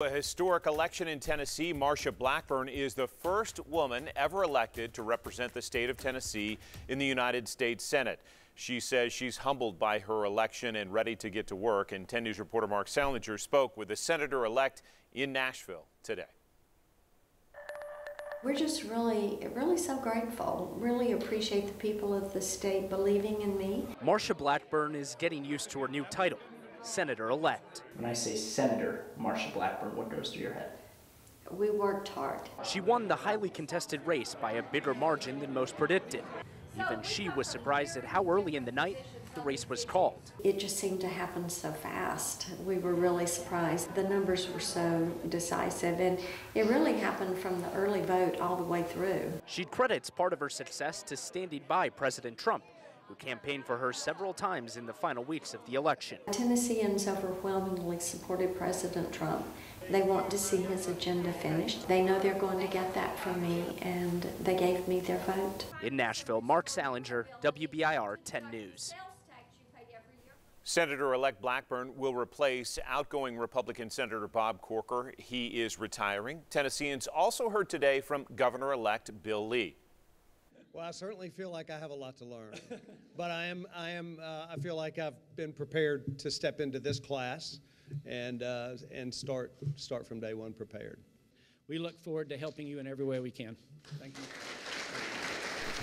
A historic election in Tennessee. Marsha Blackburn is the first woman ever elected to represent the state of Tennessee in the United States Senate. She says she's humbled by her election and ready to get to work. And 10 News reporter Mark Salinger spoke with the senator-elect in Nashville today. We're just really so grateful. Really appreciate the people of the state believing in me. Marsha Blackburn is getting used to her new title, Senator-elect. When I say Senator Marsha Blackburn, what goes through your head? We worked hard. She won the highly contested race by a bigger margin than most predicted. Even she was surprised at how early in the night the race was called. It just seemed to happen so fast. We were really surprised. The numbers were so decisive, and it really happened from the early vote all the way through. She credits part of her success to standing by President Trump, who campaigned for her several times in the final weeks of the election. Tennesseans overwhelmingly supported President Trump. They want to see his agenda finished. They know they're going to get that from me, and they gave me their vote. In Nashville, Mark Salinger, WBIR 10 News. Senator-elect Blackburn will replace outgoing Republican Senator Bob Corker. He is retiring. Tennesseans also heard today from Governor-elect Bill Lee. Well, I certainly feel like I have a lot to learn, but I feel like I've been prepared to step into this class and start from day one prepared. We look forward to helping you in every way we can. Thank you.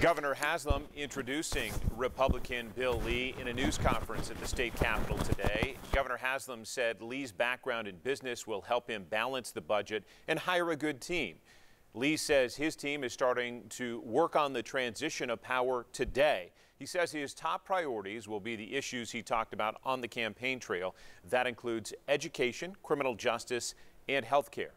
Governor Haslam introducing Republican Bill Lee in a news conference at the state capitol today. Governor Haslam said Lee's background in business will help him balance the budget and hire a good team. Lee says his team is starting to work on the transition of power today. He says his top priorities will be the issues he talked about on the campaign trail. That includes education, criminal justice, and health care.